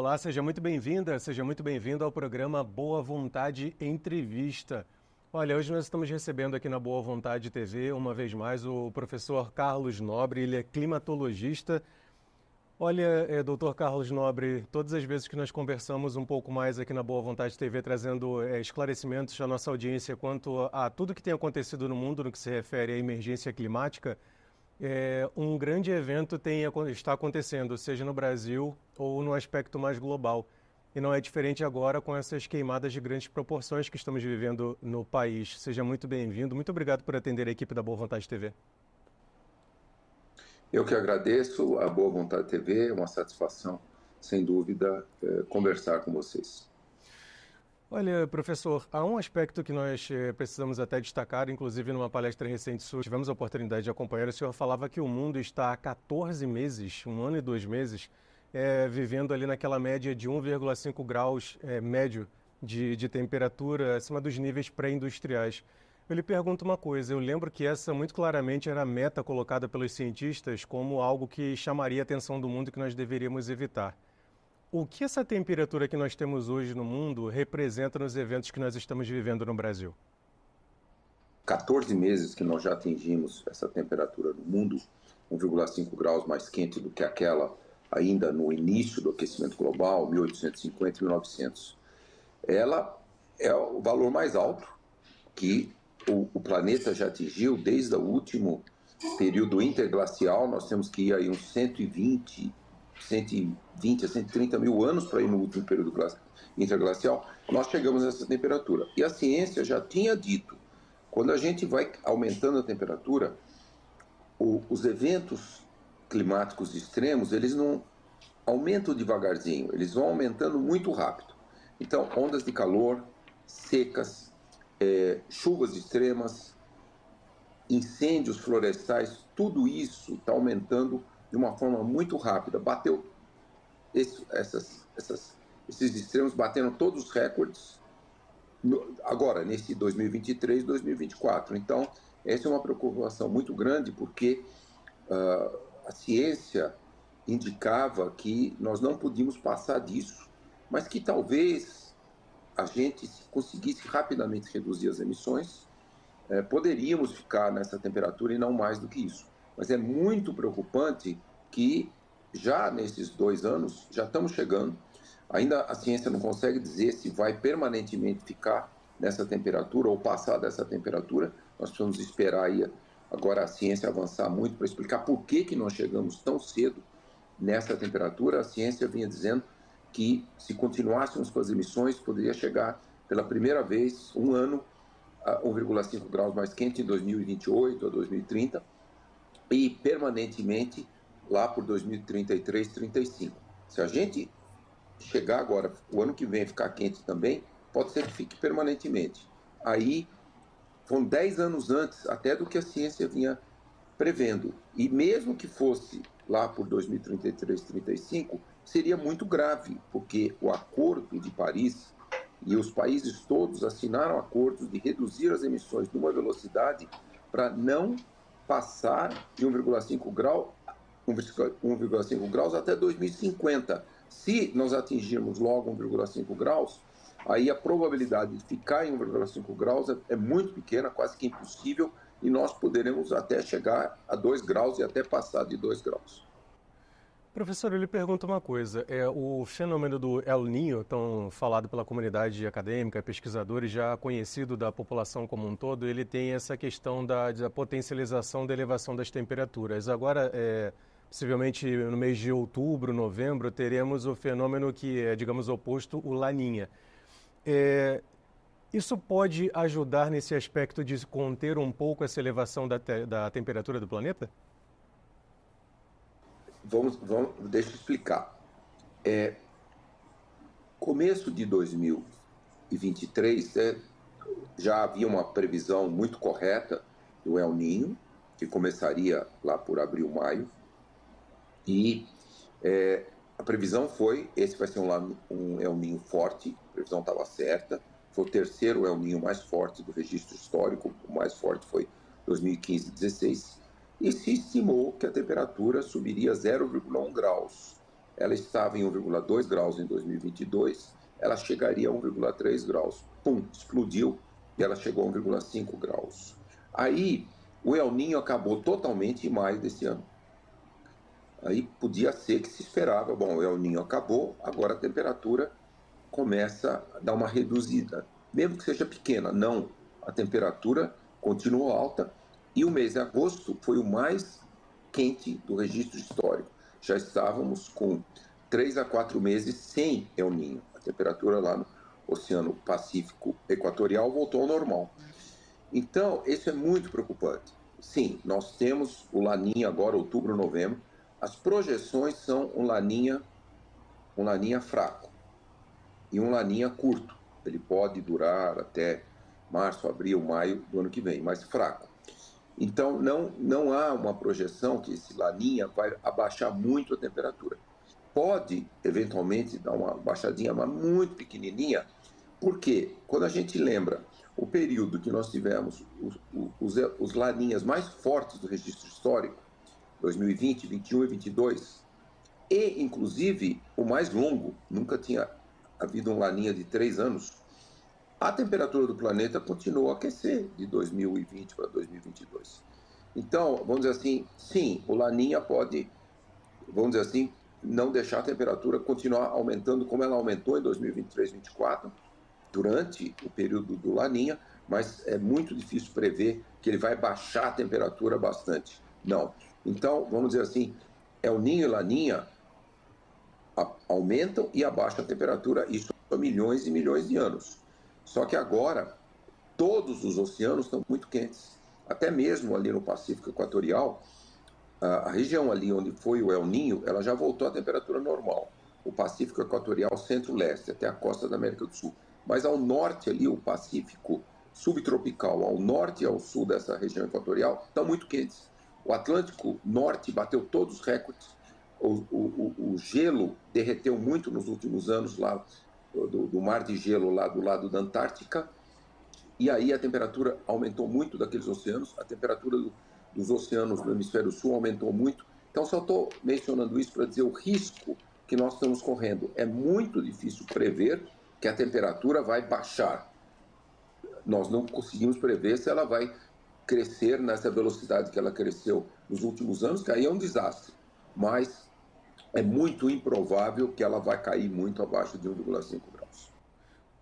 Olá, seja muito bem-vinda, seja muito bem-vindo ao programa Boa Vontade Entrevista. Olha, hoje nós estamos recebendo aqui na Boa Vontade TV, uma vez mais, o professor Carlos Nobre, ele é climatologista. Olha, doutor Carlos Nobre, todas as vezes que nós conversamos um pouco mais aqui na Boa Vontade TV, trazendo esclarecimentos à nossa audiência quanto a tudo que tem acontecido no mundo no que se refere à emergência climática, um grande evento está acontecendo, seja no Brasil ou no aspecto mais global. E não é diferente agora com essas queimadas de grandes proporções que estamos vivendo no país. Seja muito bem-vindo. Muito obrigado por atender a equipe da Boa Vontade TV. Eu que agradeço a Boa Vontade TV, é uma satisfação, sem dúvida, conversar com vocês. Olha, professor, há um aspecto que nós precisamos até destacar, inclusive numa palestra recente sua, tivemos a oportunidade de acompanhar, o senhor falava que o mundo está há 14 meses, 1 ano e 2 meses, vivendo ali naquela média de 1,5 graus médio de temperatura acima dos níveis pré-industriais. Eu lhe pergunto uma coisa, eu lembro que essa muito claramente era a meta colocada pelos cientistas como algo que chamaria a atenção do mundo e que nós deveríamos evitar. O que essa temperatura que nós temos hoje no mundo representa nos eventos que nós estamos vivendo no Brasil? 14 meses que nós já atingimos essa temperatura no mundo, 1,5 graus mais quente do que aquela ainda no início do aquecimento global, 1850 e 1900. Ela é o valor mais alto que o planeta já atingiu desde o último período interglacial. Nós temos que ir aí uns 120 a 130 mil anos para ir no último período interglacial. Nós chegamos a essa temperatura. E a ciência já tinha dito, quando a gente vai aumentando a temperatura, os eventos climáticos extremos, eles não aumentam devagarzinho, eles vão aumentando muito rápido. Então, ondas de calor, secas, chuvas extremas, incêndios florestais, tudo isso está aumentando de uma forma muito rápida. Bateu esses extremos, bateram todos os recordes agora, nesse 2023, 2024. Então, essa é uma preocupação muito grande, porque a ciência indicava que nós não podíamos passar disso, mas que talvez a gente, se conseguisse rapidamente reduzir as emissões, poderíamos ficar nessa temperatura e não mais do que isso. Mas é muito preocupante que já nesses 2 anos, já estamos chegando, ainda a ciência não consegue dizer se vai permanentemente ficar nessa temperatura ou passar dessa temperatura. Nós precisamos esperar aí agora a ciência avançar muito para explicar por que nós chegamos tão cedo nessa temperatura. A ciência vinha dizendo que se continuássemos com as emissões, poderia chegar pela primeira vez, 1 ano, a 1,5 graus mais quente em 2028 a 2030 e permanentemente lá por 2033, 35. Se a gente chegar agora, o ano que vem ficar quente também, pode ser que fique permanentemente. Aí, foram 10 anos antes até do que a ciência vinha prevendo. E mesmo que fosse lá por 2033, 35, seria muito grave, porque o Acordo de Paris e os países todos assinaram acordos de reduzir as emissões numa velocidade para não passar de 1,5 graus até 2050. Se nós atingirmos logo 1,5 graus, aí a probabilidade de ficar em 1,5 graus é muito pequena, quase que impossível, e nós poderemos até chegar a 2 graus e até passar de 2 graus. Professor, eu lhe pergunto uma coisa. O fenômeno do El Niño, tão falado pela comunidade acadêmica, pesquisadores, já conhecido da população como um todo, ele tem essa questão da potencialização da elevação das temperaturas. Agora, possivelmente no mês de outubro, novembro, teremos o fenômeno que é, digamos, oposto, o Laninha. Isso pode ajudar nesse aspecto de conter um pouco essa elevação da temperatura do planeta? Deixa eu explicar. Começo de 2023, já havia uma previsão muito correta do El Niño, que começaria lá por abril, maio, e a previsão foi, esse vai ser um El Niño forte, a previsão estava certa, foi o terceiro El Niño mais forte do registro histórico, o mais forte foi 2015-16, e se estimou que a temperatura subiria 0,1 graus ela estava em 1,2 graus em 2022, ela chegaria a 1,3 graus. Pum, explodiu e ela chegou a 1,5 graus. Aí, o El Niño acabou totalmente em maio desse ano. Aí podia ser que se esperava, bom, o El Niño acabou, agora a temperatura começa a dar uma reduzida, mesmo que seja pequena. Não, a temperatura continuou alta e o mês de agosto foi o mais quente do registro histórico. Já estávamos com 3 a 4 meses sem El Niño. A temperatura lá no Oceano Pacífico Equatorial voltou ao normal. Então, isso é muito preocupante. Sim, nós temos o Laninha agora, outubro, novembro. As projeções são um Laninha fraco e um Laninha curto. Ele pode durar até março, abril, maio do ano que vem, mas fraco. Então, não há uma projeção que esse Laninha vai abaixar muito a temperatura. Pode, eventualmente, dar uma baixadinha, mas muito pequenininha, porque quando a gente lembra o período que nós tivemos os Laninhas mais fortes do registro histórico, 2020, 21 e 22, e, inclusive, o mais longo, nunca tinha havido um Laninha de 3 anos, a temperatura do planeta continuou a aquecer de 2020 para 2022. Então, vamos dizer assim, sim, o Laninha pode, vamos dizer assim, não deixar a temperatura continuar aumentando como ela aumentou em 2023, 2024, durante o período do Laninha, mas é muito difícil prever que ele vai baixar a temperatura bastante. Não. Então, vamos dizer assim, El Niño e Laninha aumentam e abaixam a temperatura, isso há milhões e milhões de anos. Só que agora, todos os oceanos estão muito quentes. Até mesmo ali no Pacífico Equatorial, a região ali onde foi o El Niño, ela já voltou à temperatura normal. O Pacífico Equatorial centro-leste, até a costa da América do Sul. Mas ao norte ali, o Pacífico subtropical, ao norte e ao sul dessa região equatorial, estão muito quentes. O Atlântico Norte bateu todos os recordes. O gelo derreteu muito nos últimos anos lá do mar de gelo lá do lado da Antártica, e aí a temperatura aumentou muito daqueles oceanos, a temperatura dos oceanos no hemisfério sul aumentou muito. Então, só estou mencionando isso para dizer o risco que nós estamos correndo. É muito difícil prever que a temperatura vai baixar. Nós não conseguimos prever se ela vai crescer nessa velocidade que ela cresceu nos últimos anos, que aí é um desastre. Mas é muito improvável que ela vai cair muito abaixo de 1,5 graus.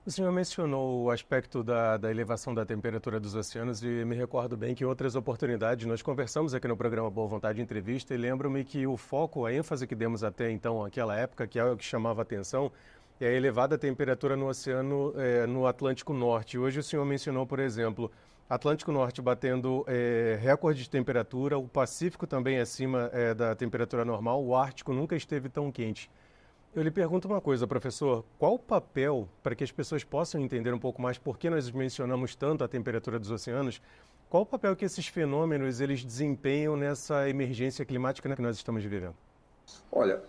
O senhor mencionou o aspecto da elevação da temperatura dos oceanos e me recordo bem que em outras oportunidades nós conversamos aqui no programa Boa Vontade Entrevista e lembro-me que o foco, a ênfase que demos até então, naquela época, que é o que chamava a atenção, é a elevada temperatura no oceano, no Atlântico Norte. Hoje o senhor mencionou, por exemplo, Atlântico Norte batendo recorde de temperatura, o Pacífico também acima da temperatura normal, o Ártico nunca esteve tão quente. Eu lhe pergunto uma coisa, professor, qual o papel, para que as pessoas possam entender um pouco mais por que nós mencionamos tanto a temperatura dos oceanos, qual o papel que esses fenômenos eles desempenham nessa emergência climática que nós estamos vivendo? Olha,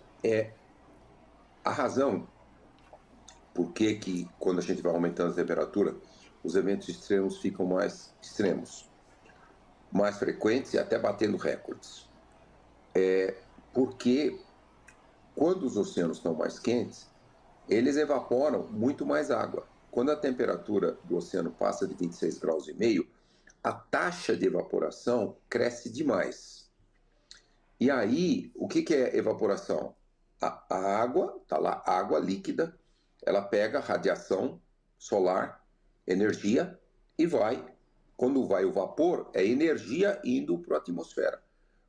a razão por que quando a gente vai aumentando a temperatura, os eventos extremos ficam mais extremos, mais frequentes e até batendo recordes. Porque quando os oceanos estão mais quentes, eles evaporam muito mais água. Quando a temperatura do oceano passa de 26 graus e meio, a taxa de evaporação cresce demais. E aí, o que é evaporação? A água, está lá, água líquida, ela pega radiação solar, energia, e vai. Quando vai o vapor, é energia indo para a atmosfera.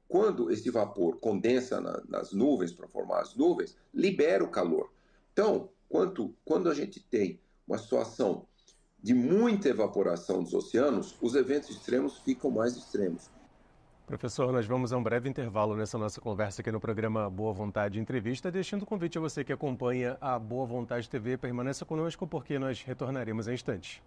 Quando esse vapor condensa nas nuvens para formar as nuvens, libera o calor. Então, quando a gente tem uma situação de muita evaporação dos oceanos, os eventos extremos ficam mais extremos. Professor, nós vamos a um breve intervalo nessa nossa conversa aqui no programa Boa Vontade Entrevista, deixando o convite a você que acompanha a Boa Vontade TV, permaneça conosco porque nós retornaremos em instantes.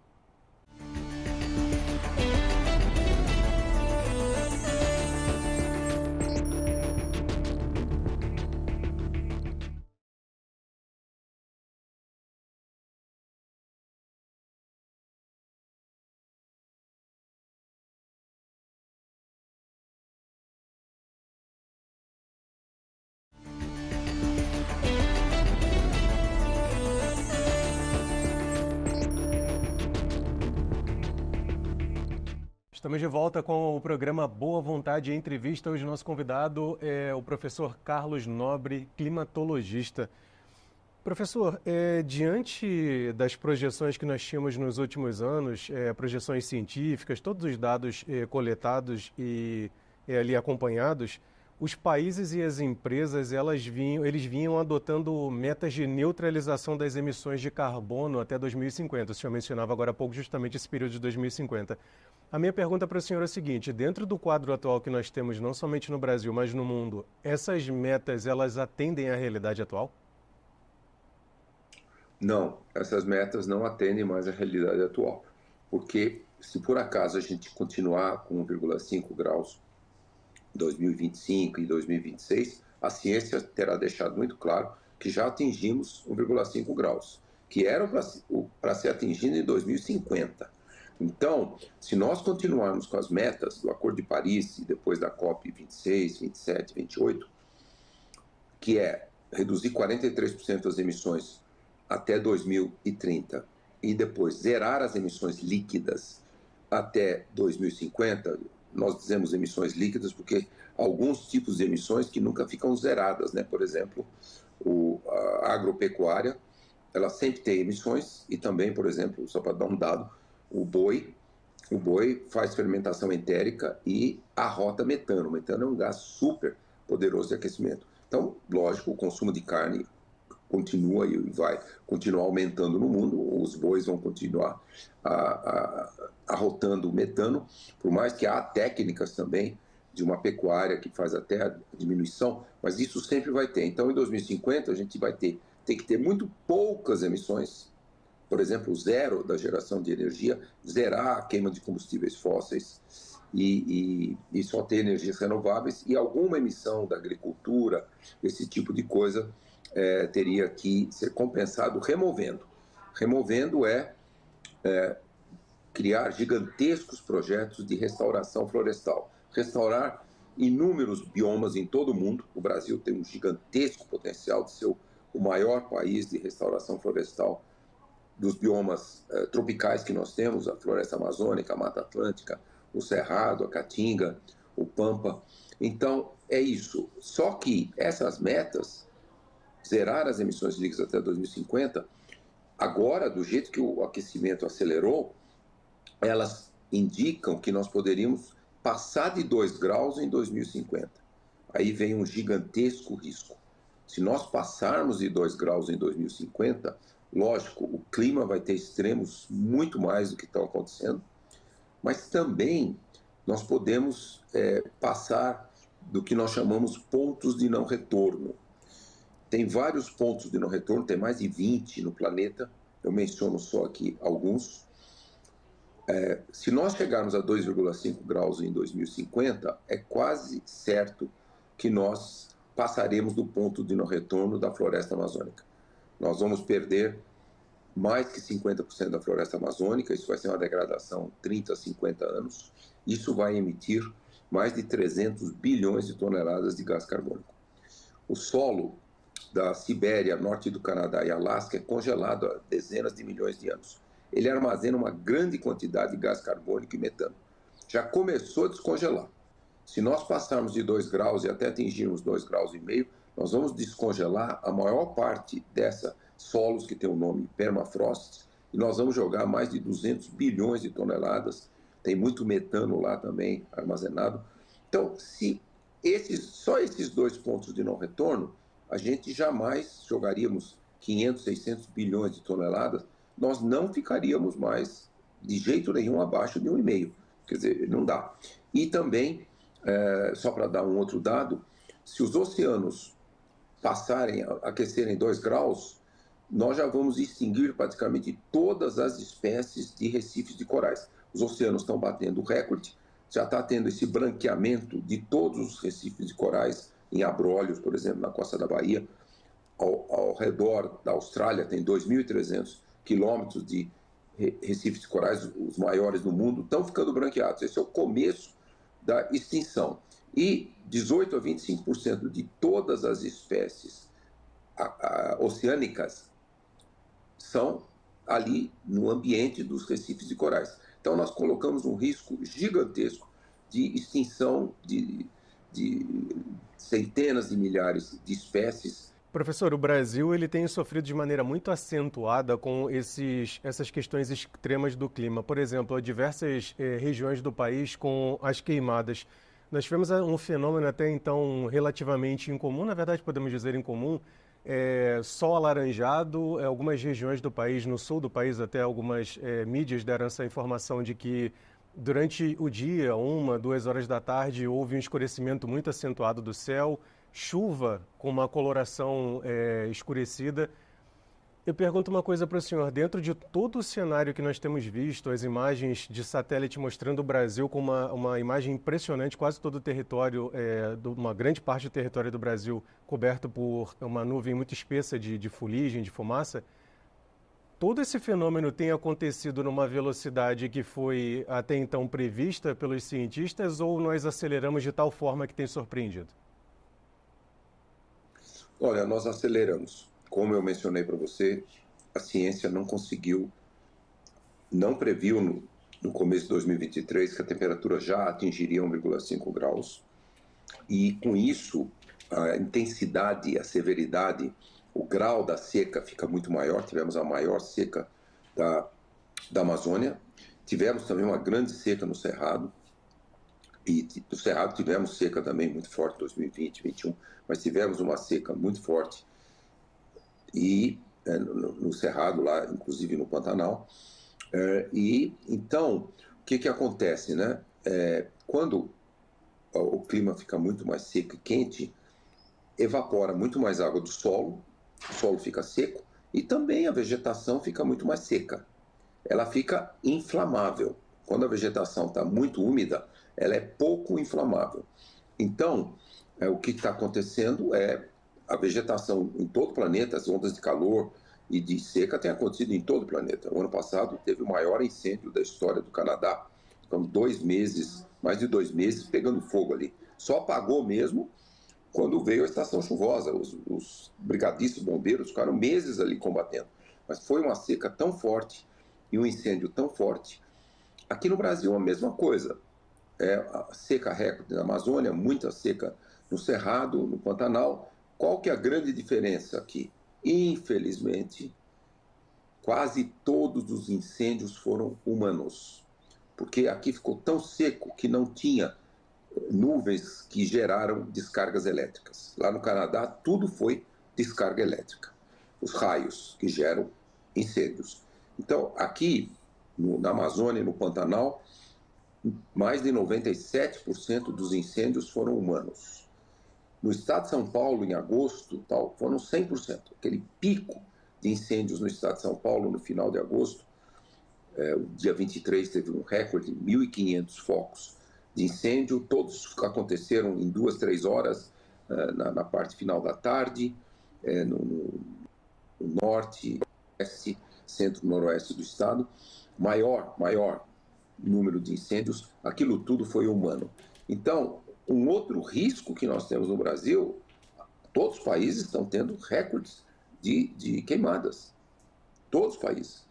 Estamos de volta com o programa Boa Vontade Entrevista. Hoje nosso convidado é o professor Carlos Nobre, climatologista. Professor, diante das projeções que nós tínhamos nos últimos anos, projeções científicas, todos os dados coletados e ali acompanhados, os países e as empresas eles vinham adotando metas de neutralização das emissões de carbono até 2050. O senhor mencionava agora há pouco justamente esse período de 2050. A minha pergunta para o senhor é a seguinte: dentro do quadro atual que nós temos, não somente no Brasil, mas no mundo, essas metas elas atendem à realidade atual? Não, essas metas não atendem mais à realidade atual, porque se por acaso a gente continuar com 1,5 graus em 2025 e 2026, a ciência terá deixado muito claro que já atingimos 1,5 graus, que era para ser atingido em 2050. Então, se nós continuarmos com as metas do Acordo de Paris e depois da COP 26, 27, 28, que é reduzir 43% das emissões até 2030 e depois zerar as emissões líquidas até 2050, nós dizemos emissões líquidas porque alguns tipos de emissões que nunca ficam zeradas, né? Por exemplo, a agropecuária, ela sempre tem emissões e também, por exemplo, só para dar um dado, o boi faz fermentação entérica e arrota metano. O metano é um gás super poderoso de aquecimento. Então, lógico, o consumo de carne continua e vai continuar aumentando no mundo, os bois vão continuar arrotando metano, por mais que há técnicas também de uma pecuária que faz até a diminuição, mas isso sempre vai ter. Então, em 2050, a gente tem que ter muito poucas emissões, por exemplo, zero da geração de energia, zerar a queima de combustíveis fósseis e só ter energias renováveis e alguma emissão da agricultura, esse tipo de coisa, teria que ser compensado removendo. Removendo criar gigantescos projetos de restauração florestal. Restaurar inúmeros biomas em todo o mundo. O Brasil tem um gigantesco potencial de ser o maior país de restauração florestal dos biomas tropicais que nós temos, a floresta amazônica, a Mata Atlântica, o Cerrado, a Caatinga, o Pampa. Então, é isso. Só que essas metas, zerar as emissões líquidas até 2050, agora, do jeito que o aquecimento acelerou, elas indicam que nós poderíamos passar de 2 graus em 2050. Aí vem um gigantesco risco. Se nós passarmos de 2 graus em 2050, lógico, o clima vai ter extremos muito mais do que estão acontecendo, mas também nós podemos passar do que nós chamamos pontos de não retorno. Tem vários pontos de não retorno, tem mais de 20 no planeta, eu menciono só aqui alguns. Se nós chegarmos a 2,5 graus em 2050, é quase certo que nós passaremos do ponto de não retorno da floresta amazônica. Nós vamos perder mais que 50% da floresta amazônica, isso vai ser uma degradação de 30 a 50 anos, isso vai emitir mais de 300 bilhões de toneladas de gás carbônico. O solo da Sibéria, norte do Canadá e Alasca é congelado há dezenas de milhões de anos. Ele armazena uma grande quantidade de gás carbônico e metano. Já começou a descongelar. Se nós passarmos de 2 graus e até atingirmos 2,5 graus, nós vamos descongelar a maior parte dessa solos que tem o nome permafrost e nós vamos jogar mais de 200 bilhões de toneladas. Tem muito metano lá também armazenado. Então, se só esses 2 pontos de não retorno, a gente jamais jogaríamos 500, 600 bilhões de toneladas, nós não ficaríamos mais de jeito nenhum abaixo de 1,5. Quer dizer, não dá. E também, só para dar um outro dado, se os oceanos aquecerem 2 graus, nós já vamos extinguir praticamente todas as espécies de recifes de corais. Os oceanos estão batendo recorde, já está tendo esse branqueamento de todos os recifes de corais, em Abrolhos, por exemplo, na costa da Bahia. Ao redor da Austrália tem 2.300 quilômetros de recifes de corais, os maiores do mundo, estão ficando branqueados. Esse é o começo da extinção. E 18 a 25% de todas as espécies oceânicas são ali no ambiente dos recifes de corais. Então, nós colocamos um risco gigantesco de extinção de centenas de milhares de espécies. Professor, o Brasil ele tem sofrido de maneira muito acentuada com essas questões extremas do clima. Por exemplo, diversas regiões do país com as queimadas. Nós tivemos um fenômeno até então relativamente incomum, na verdade podemos dizer incomum, sol alaranjado. Algumas regiões do país, no sul do país até algumas mídias deram essa informação de que durante o dia, 1, 2 horas da tarde, houve um escurecimento muito acentuado do céu, chuva com uma coloração escurecida. Eu pergunto uma coisa para o senhor. Dentro de todo o cenário que nós temos visto, as imagens de satélite mostrando o Brasil com uma imagem impressionante, quase todo o território, uma grande parte do território do Brasil coberto por uma nuvem muito espessa de fuligem, de fumaça, todo esse fenômeno tem acontecido numa velocidade que foi até então prevista pelos cientistas ou nós aceleramos de tal forma que tem surpreendido? Olha, nós aceleramos. Como eu mencionei para você, a ciência não previu no começo de 2023 que a temperatura já atingiria 1,5 graus. E com isso, a intensidade, a severidade, o grau da seca fica muito maior. Tivemos a maior seca da Amazônia. Tivemos também uma grande seca no Cerrado. E no Cerrado tivemos seca também muito forte em 2020, 2021, mas tivemos uma seca muito forte e no Cerrado, lá, inclusive no Pantanal. E então, o que acontece, né? Quando o clima fica muito mais seco e quente, evapora muito mais água do solo, o solo fica seco e também a vegetação fica muito mais seca. Ela fica inflamável. Quando a vegetação está muito úmida, ela é pouco inflamável. Então, o que está acontecendo é a vegetação em todo o planeta, as ondas de calor e de seca têm acontecido em todo o planeta. O ano passado teve o maior incêndio da história do Canadá. Ficamos 2 meses, mais de 2 meses, pegando fogo ali. Só apagou mesmo quando veio a estação chuvosa. Os brigadistas, bombeiros ficaram meses ali combatendo. Mas foi uma seca tão forte e um incêndio tão forte. Aqui no Brasil, a mesma coisa. A seca recorde na Amazônia, muita seca no Cerrado, no Pantanal. Qual que é a grande diferença aqui? Infelizmente, quase todos os incêndios foram humanos, porque aqui ficou tão seco que não tinha nuvens que geraram descargas elétricas. Lá no Canadá, tudo foi descarga elétrica. Os raios que geram incêndios. Então, aqui na Amazônia e no Pantanal, mais de 97% dos incêndios foram humanos. No estado de São Paulo, em agosto, foram 100%. Aquele pico de incêndios no estado de São Paulo, no final de agosto, o dia 23 teve um recorde de 1.500 focos de incêndio. Todos aconteceram em 2, 3 horas, na parte final da tarde, no norte, oeste, centro-noroeste do estado. Maior número de incêndios, aquilo tudo foi humano. Então, um outro risco que nós temos no Brasil, todos os países estão tendo recordes de queimadas. Todos os países.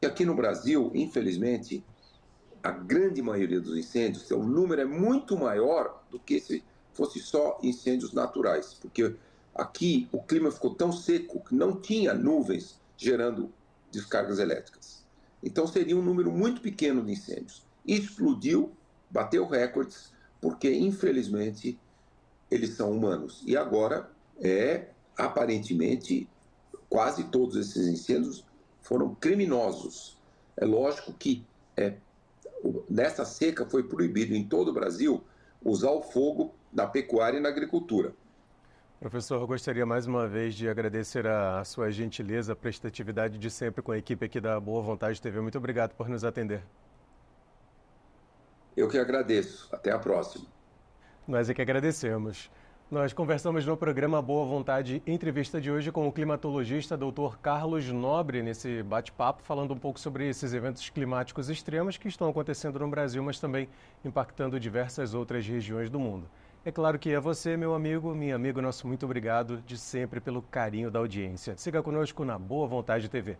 E aqui no Brasil, infelizmente, a grande maioria dos incêndios, o número é muito maior do que se fosse só incêndios naturais, porque aqui o clima ficou tão seco que não tinha nuvens gerando descargas elétricas. Então seria um número muito pequeno de incêndios. Explodiu, bateu recordes, porque infelizmente eles são humanos. E agora, aparentemente, quase todos esses incêndios foram criminosos. É lógico que nessa seca foi proibido em todo o Brasil usar o fogo na pecuária e na agricultura. Professor, eu gostaria mais uma vez de agradecer a sua gentileza, a prestatividade de sempre com a equipe aqui da Boa Vontade TV. Muito obrigado por nos atender. Eu que agradeço. Até a próxima. Nós é que agradecemos. Nós conversamos no programa Boa Vontade Entrevista de hoje com o climatologista Dr. Carlos Nobre, nesse bate-papo, falando um pouco sobre esses eventos climáticos extremos que estão acontecendo no Brasil, mas também impactando diversas outras regiões do mundo. É claro que a você, meu amigo, minha amiga, nosso muito obrigado de sempre pelo carinho da audiência. Siga conosco na Boa Vontade TV.